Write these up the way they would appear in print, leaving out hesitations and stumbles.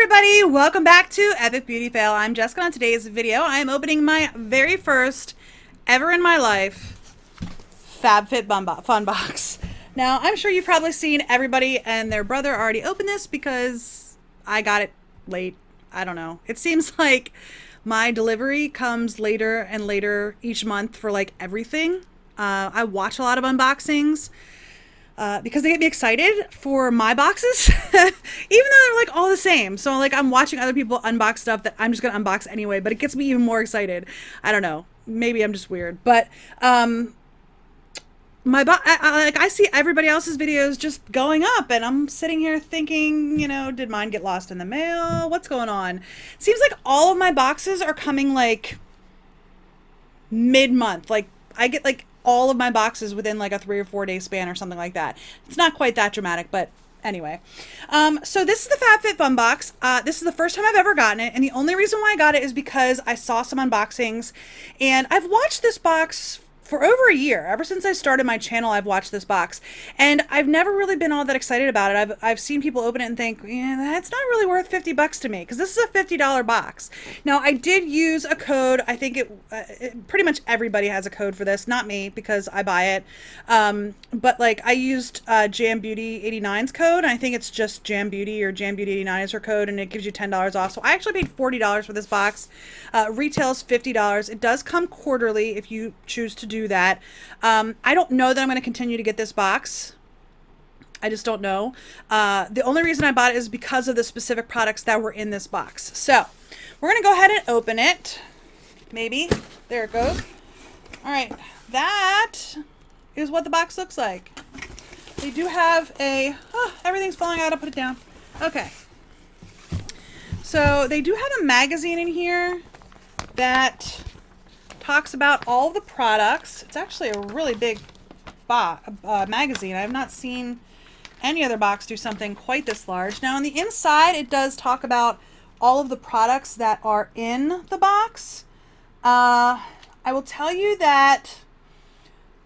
everybody, welcome back to Epic Beauty Fail. I'm Jessica. On today's video, I am opening my very first ever in my life Fab Fit Fun box. Now, I'm sure you've probably seen everybody and their brother already open this because I got it late. I don't know. It seems like my delivery comes later and later each month for like everything. I watch a lot of unboxings. Because they get me excited for my boxes, even though they're like all the same. So like I'm watching other people unbox stuff that I'm just gonna unbox anyway, but it gets me even more excited. I don't know. Maybe I'm just weird, but I see everybody else's videos just going up, and I'm sitting here thinking, you know, did mine get lost in the mail? What's going on? Seems like all of my boxes are coming like mid-month. Like I get like all of my boxes within like a 3 or 4 day span or something like that. It's not quite that dramatic, but anyway. So this is the Fab Fit Fun box. This is the first time I've ever gotten it, and the only reason why I got it is because I saw some unboxings, and I've watched this box for over a year. Ever since I started my channel, I've watched this box, and I've never really been all that excited about it. I've seen people open it and think, yeah, that's not really worth 50 bucks to me, because this is a $50 box. Now, I did use a code. I think pretty much everybody has a code for this. Not me, because I buy it. But like I used Jam Beauty 89's code, and I think it's just Jam Beauty or Jam Beauty 89 is her code, and it gives you $10 off. So I actually paid $40 for this box. Retails $50. It does come quarterly if you choose to do that. I don't know that I'm going to continue to get this box. I just don't know. The only reason I bought it is because of the specific products that were in this box. So we're going to go ahead and open it. Maybe. There it goes. All right. That is what the box looks like. They do have a... Oh, everything's falling out. I'll put it down. Okay. So they do have a magazine in here that talks about all the products. It's actually a really big magazine. I have not seen any other box do something quite this large. Now on the inside, it does talk about all of the products that are in the box. I will tell you that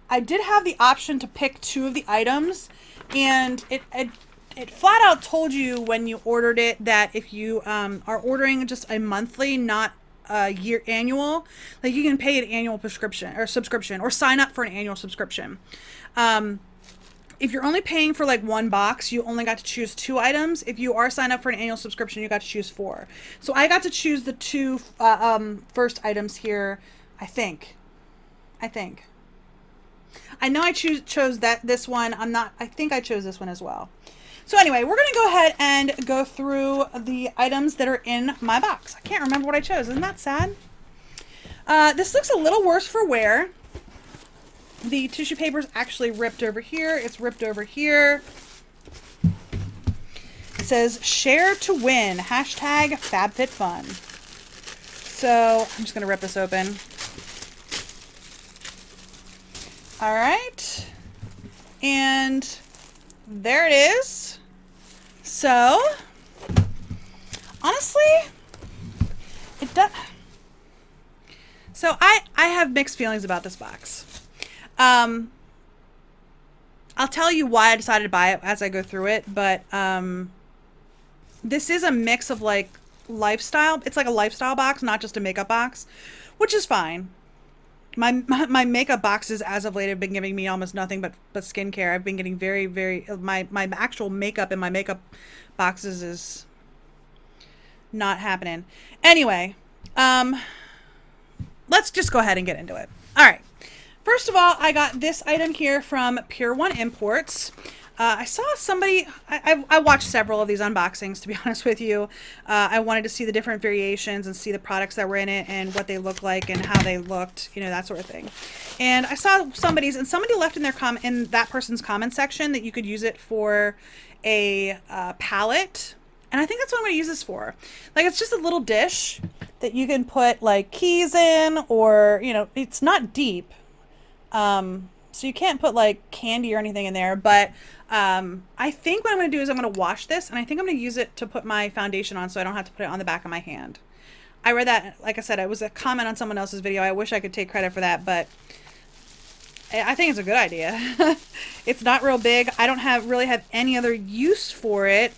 I did have the option to pick 2 of the items, and it flat out told you when you ordered it that if you are ordering just a monthly, not year annual, like you can pay an annual subscription or sign up for an annual subscription. If you're only paying for like 1 box, you only got to choose 2 items. If you are signed up for an annual subscription, you got to choose 4. So I got to choose the 2 first items here. I think I know I chose this one. I think I chose this one as well. So anyway, we're going to go ahead and go through the items that are in my box. I can't remember what I chose. Isn't that sad? This looks a little worse for wear. The tissue paper is actually ripped over here. It's ripped over here. It says, share to win, #FabFitFun. So I'm just going to rip this open. All right. And there it is. So, honestly, it does. So I have mixed feelings about this box. I'll tell you why I decided to buy it as I go through it, but this is a mix of like lifestyle. It's like a lifestyle box, not just a makeup box, which is fine. My makeup boxes as of late have been giving me almost nothing but skincare. I've been getting very my actual makeup in my makeup boxes is not happening. Anyway, let's just go ahead and get into it. All right. First of all, I got this item here from Pure One Imports. I saw somebody, I watched several of these unboxings, to be honest with you. I wanted to see the different variations and see the products that were in it and what they looked like and how they looked, you know, that sort of thing. And I saw somebody left in in that person's comment section that you could use it for a palette. And I think that's what I'm going to use this for. Like, it's just a little dish that you can put like keys in, or, you know, it's not deep. So you can't put like candy or anything in there, but I think what I'm going to do is I'm going to wash this, and I think I'm going to use it to put my foundation on so I don't have to put it on the back of my hand. I read that, like I said, it was a comment on someone else's video. I wish I could take credit for that, but I think it's a good idea. It's not real big. I don't really have any other use for it.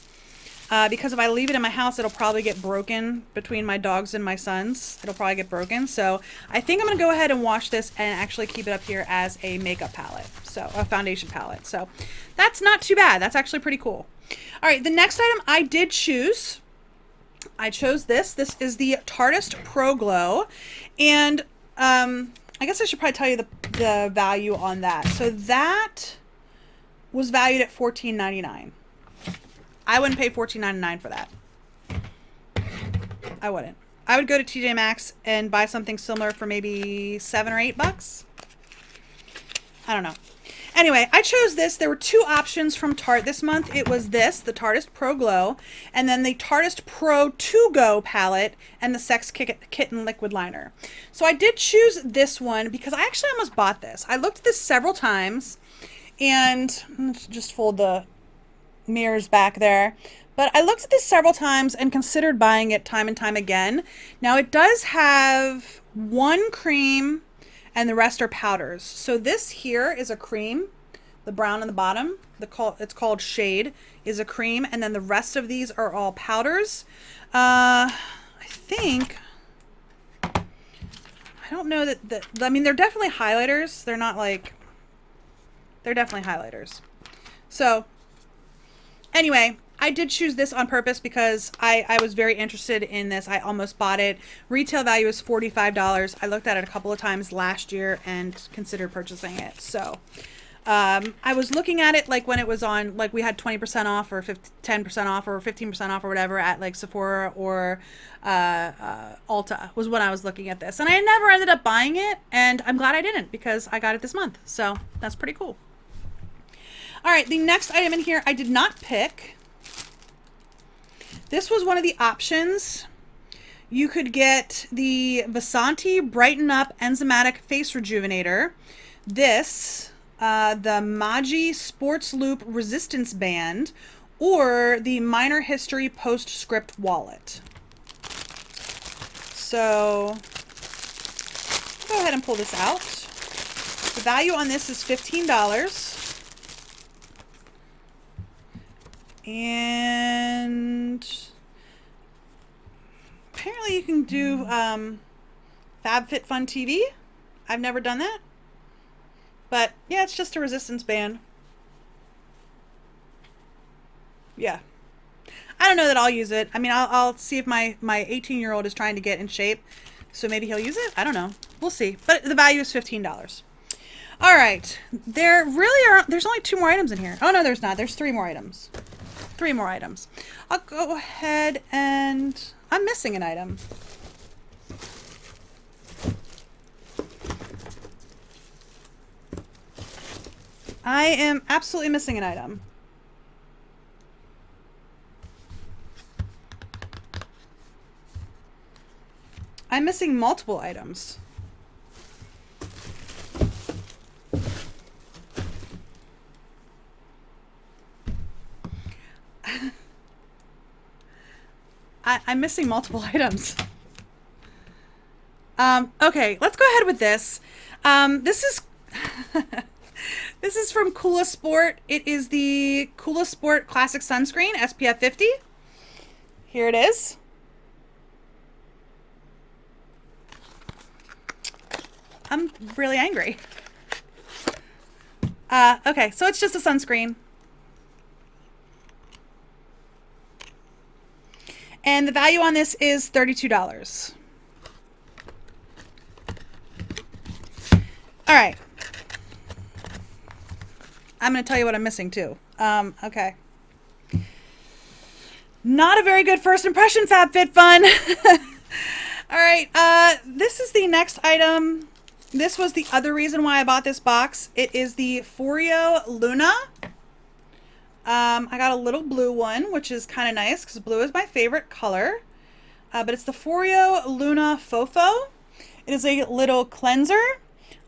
because if I leave it in my house, it'll probably get broken between my dogs and my sons. It'll probably get broken. So I think I'm going to go ahead and wash this and actually keep it up here as a makeup palette. So a foundation palette. So that's not too bad. That's actually pretty cool. All right. The next item I did choose. I chose this. This is the Tartist Pro Glow. And I guess I should probably tell you the value on that. So that was valued at $14.99. I wouldn't pay $14.99 for that. I wouldn't. I would go to TJ Maxx and buy something similar for maybe $7 or $8. I don't know. Anyway, I chose this. There were two options from Tarte this month. It was this, the Tartist Pro Glow, and then the Tartist Pro 2 Go palette and the Sex Kitten liquid liner. So I did choose this one because I actually almost bought this. I looked at this several times, and let's just fold the mirrors back there. But I looked at this several times and considered buying it time and time again. Now it does have one cream and the rest are powders. So this here is a cream, the brown on the bottom, it's called Shade, is a cream, and then the rest of these are all powders. I think, I don't know I mean, they're definitely highlighters. They're not like, they're definitely highlighters. So anyway, I did choose this on purpose because I was very interested in this. I almost bought it. Retail value is $45. I looked at it a couple of times last year and considered purchasing it. So I was looking at it like when it was on, like we had 20% off or 10% off or 15% off or whatever at like Sephora or Ulta was when I was looking at this. And I never ended up buying it, and I'm glad I didn't because I got it this month. So that's pretty cool. All right, the next item in here I did not pick. This was one of the options. You could get the Vasanti Brighten Up Enzymatic Face Rejuvenator. This, the Maggi Sports Loop Resistance Band, or the Minor History Postscript Wallet. So, go ahead and pull this out. The value on this is $15. And apparently you can do Fab Fit Fun TV. I've never done that. But yeah, it's just a resistance band. Yeah. I don't know that I'll use it. I mean, I'll see if my 18-year-old is trying to get in shape. So maybe he'll use it. I don't know. We'll see. But the value is $15. All right. There really are, there's only 2 more items in here. Oh, no, there's not. There's 3 more items. 3 more items. I'll go ahead and I'm missing an item. I am absolutely missing an item. I'm missing multiple items. I'm missing multiple items. Okay, let's go ahead with this. This is this is from Kula Sport. It is the Kula Sport Classic Sunscreen, SPF 50. Here it is. I'm really angry. Okay, so it's just a sunscreen. And the value on this is $32. All right. I'm going to tell you what I'm missing too. Okay. Not a very good first impression, Fab Fit Fun. All right. This is the next item. This was the other reason why I bought this box. It is the Foreo Luna. I got a little blue one, which is kind of nice because blue is my favorite color. But it's the Foreo Luna Fofo. It is a little cleanser.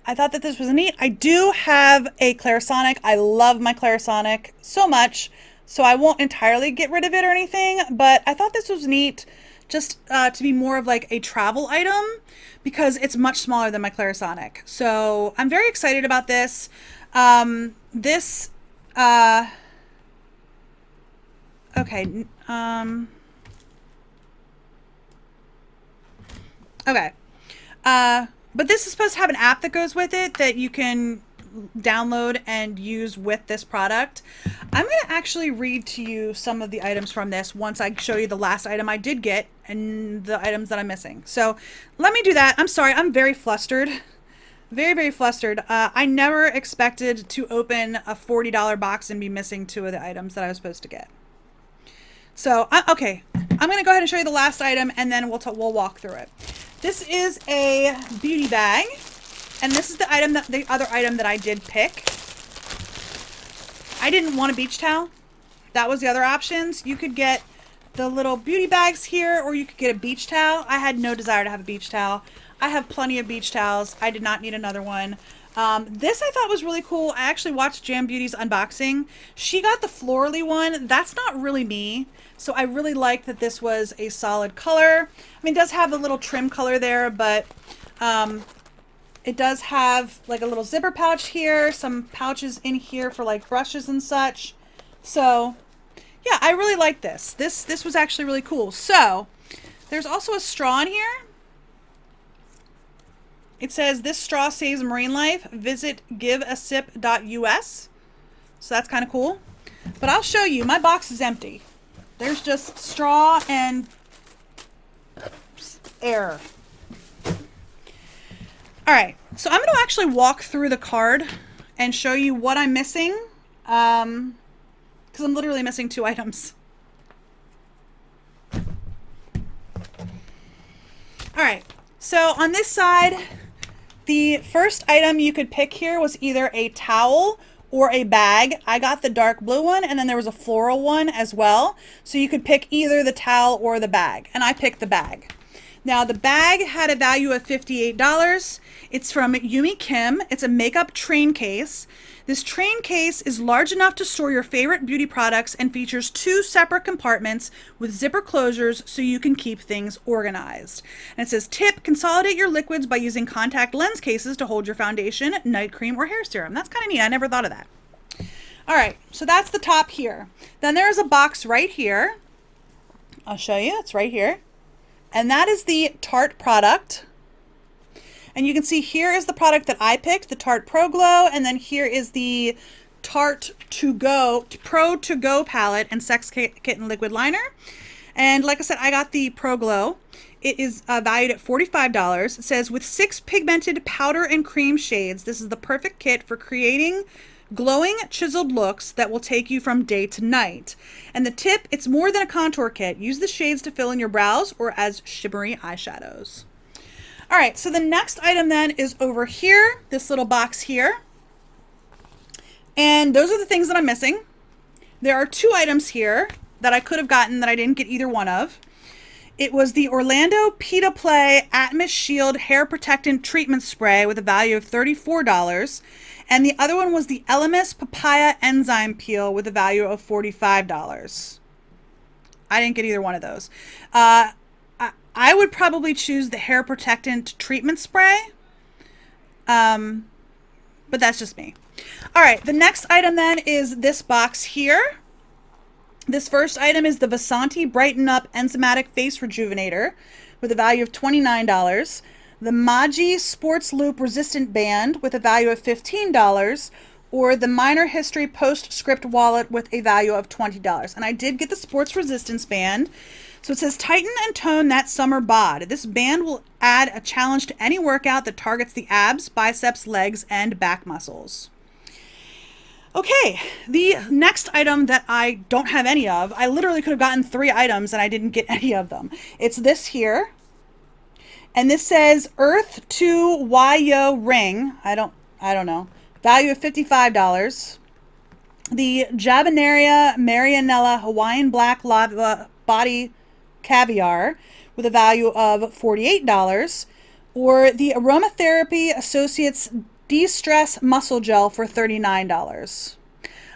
I thought that this was neat. I do have a Clarisonic. I love my Clarisonic so much, so I won't entirely get rid of it or anything, but I thought this was neat just to be more of like a travel item because it's much smaller than my Clarisonic. So I'm very excited about this. Okay. Okay. But this is supposed to have an app that goes with it that you can download and use with this product. I'm going to actually read to you some of the items from this once I show you the last item I did get and the items that I'm missing. So let me do that. I'm sorry. I'm very flustered. Very, very flustered. I never expected to open a $40 box and be missing two of the items that I was supposed to get. So, okay. I'm going to go ahead and show you the last item and then we'll walk through it. This is a beauty bag. And this is the other item that I did pick. I didn't want a beach towel. That was the other options. You could get the little beauty bags here, or you could get a beach towel. I had no desire to have a beach towel. I have plenty of beach towels. I did not need another one. This I thought was really cool. I actually watched Jam Beauty's unboxing. She got the florally one. That's not really me. So I really liked that this was a solid color. I mean, it does have a little trim color there, but it does have like a little zipper pouch here, some pouches in here for like brushes and such. So yeah, I really like this. This was actually really cool. So there's also a straw in here. It says this straw saves marine life. Visit giveasip.us. So that's kind of cool. But I'll show you. My box is empty. There's just straw and air. All right, so I'm going to actually walk through the card and show you what I'm missing, because I'm literally missing two items. All right, so on this side, the first item you could pick here was either a towel or a bag. I got the dark blue one, and then there was a floral one as well. So you could pick either the towel or the bag, and I picked the bag. Now the bag had a value of $58. It's from Yumi Kim. It's a makeup train case. This train case is large enough to store your favorite beauty products and features two separate compartments with zipper closures so you can keep things organized. And it says, tip, consolidate your liquids by using contact lens cases to hold your foundation, night cream, or hair serum. That's kind of neat. I never thought of that. All right, so that's the top here. Then there's a box right here. I'll show you. It's right here. And that is the Tarte product. And you can see here is the product that I picked, the Tarte Pro Glow. And then here is the Tarte Pro To Go palette and Sex Kitten liquid liner. And like I said, I got the Pro Glow. It is valued at $45. It says, with 6 pigmented powder and cream shades, this is the perfect kit for creating glowing, chiseled looks that will take you from day to night. And the tip, it's more than a contour kit. Use the shades to fill in your brows or as shimmery eyeshadows. All right, so the next item then is over here, this little box here. And those are the things that I'm missing. There are 2 items here that I could have gotten that I didn't get either one of. It was the Orlando Pita Play Atmos Shield Hair Protectant Treatment Spray with a value of $34. And the other one was the Elemis Papaya Enzyme Peel with a value of $45. I didn't get either one of those. I would probably choose the Hair Protectant Treatment Spray. But that's just me. All right, the next item then is this box here. This first item is the Vasanti Brighten Up Enzymatic Face Rejuvenator with a value of $29. The Maji Sports Loop Resistant Band with a value of $15, or the Minor History Postscript Wallet with a value of $20. And I did get the Sports Resistance Band. So it says, tighten and tone that summer bod. This band will add a challenge to any workout that targets the abs, biceps, legs, and back muscles. Okay, the next item that I don't have any of, I literally could have gotten 3 items and I didn't get any of them. It's this here. And this says Earth 2 Wayo Ring. I don't know. Value of $55. The Jabanaria Marianella Hawaiian Black Lava Body Caviar with a value of $48. Or the Aromatherapy Associates De-Stress Muscle Gel for $39.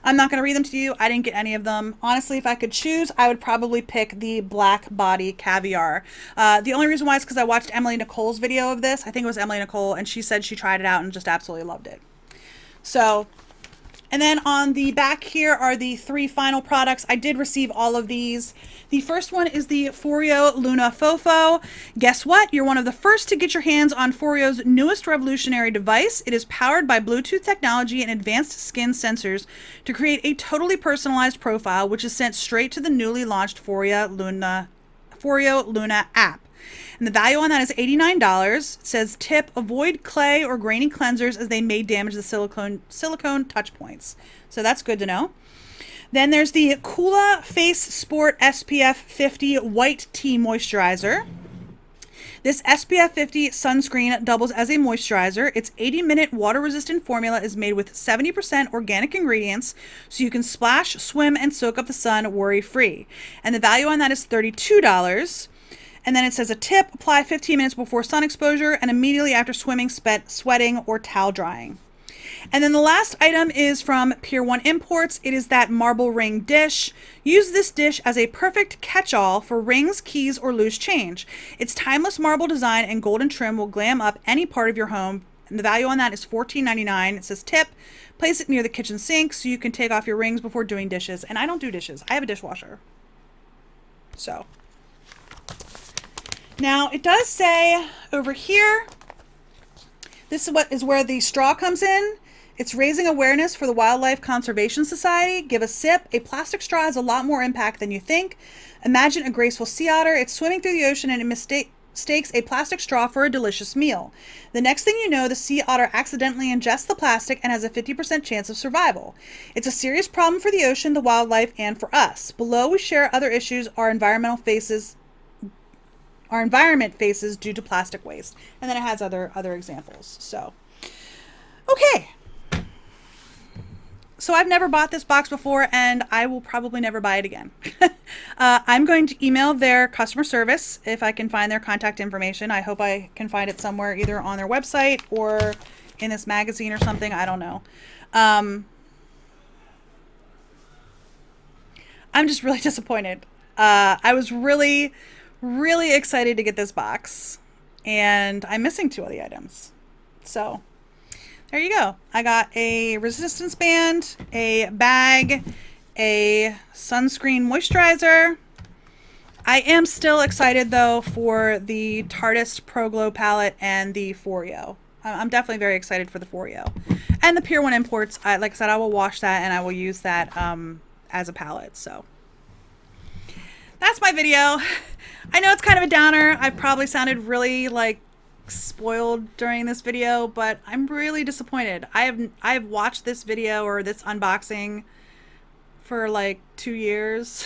I'm not going to read them to you. I didn't get any of them. Honestly, if I could choose, I would probably pick the Black Body Caviar. The only reason why is because I watched Emily Nicole's video of this. I think it was Emily Nicole, and she said she tried it out and just absolutely loved it. So And then on the back here are the 3 final products. I did receive all of these. The first one is the Foreo Luna Fofo. Guess what? You're one of the first to get your hands on Foreo's newest revolutionary device. It is powered by Bluetooth technology and advanced skin sensors to create a totally personalized profile, which is sent straight to the newly launched Foreo Luna app. And the value on that is $89. It says tip, avoid clay or grainy cleansers as they may damage the silicone touch points. So that's good to know. Then there's the Kula Face Sport SPF 50 White Tea Moisturizer. This SPF 50 sunscreen doubles as a moisturizer. Its 80-minute water-resistant formula is made with 70% organic ingredients, so you can splash, swim, and soak up the sun worry-free. And the value on that is $32. And then it says a tip, apply 15 minutes before sun exposure and immediately after swimming, sweating, or towel drying. And then the last item is from Pier 1 Imports. It is that marble ring dish. Use this dish as a perfect catch-all for rings, keys, or loose change. Its timeless marble design and golden trim will glam up any part of your home. And the value on that is $14.99. It says tip, place it near the kitchen sink so you can take off your rings before doing dishes. And I don't do dishes. I have a dishwasher. So now it does say over here, this is where the straw comes in. It's raising awareness for the Wildlife Conservation Society. Give a sip. A plastic straw has a lot more impact than you think. Imagine a graceful sea otter. It's swimming through the ocean and it mistakes a plastic straw for a delicious meal. The next thing you know, the sea otter accidentally ingests the plastic and has a 50% chance of survival. It's a serious problem for the ocean, the wildlife, and for us. Below, we share other issues our environment faces due to plastic waste. And then it has other examples. So, okay. So I've never bought this box before, and I will probably never buy it again. I'm going to email their customer service if I can find their contact information. I hope I can find it somewhere, either on their website or in this magazine or something. I don't know. I'm just really disappointed. I was really, really excited to get this box, and I'm missing 2 of the items. So there you go. I got a resistance band, a bag, a sunscreen moisturizer. I am still excited though for the Tartist Pro Glow palette and the Foreo. I'm definitely very excited for the Foreo. And the Pier 1 Imports, like I said, I will wash that and I will use that as a palette. So that's my video. I know it's kind of a downer. I probably sounded really like spoiled during this video, but I'm really disappointed. I've watched this video or this unboxing for like 2 years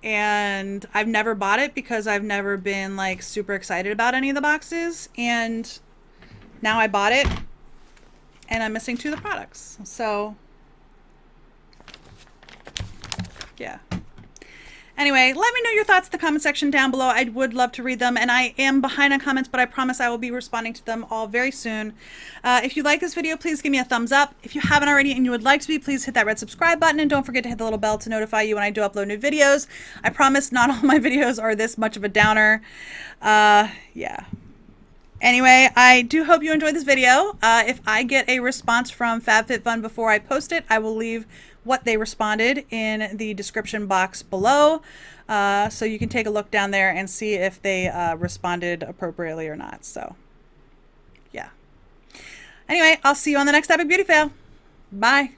and I've never bought it because I've never been like super excited about any of the boxes, and now I bought it and I'm missing 2 of the products. So yeah. Anyway, let me know your thoughts in the comment section down below. I would love to read them, and I am behind on comments, but I promise I will be responding to them all very soon. If you like this video, please give me a thumbs up. If you haven't already and you would like to be, please hit that red subscribe button, and don't forget to hit the little bell to notify you when I do upload new videos. I promise not all my videos are this much of a downer. Yeah. Anyway, I do hope you enjoyed this video. If I get a response from Fab Fit Fun before I post it, I will leave what they responded in the description box below, so you can take a look down there and see if they responded appropriately or not. So yeah. Anyway, I'll see you on the next Epic Beauty Fail. Bye.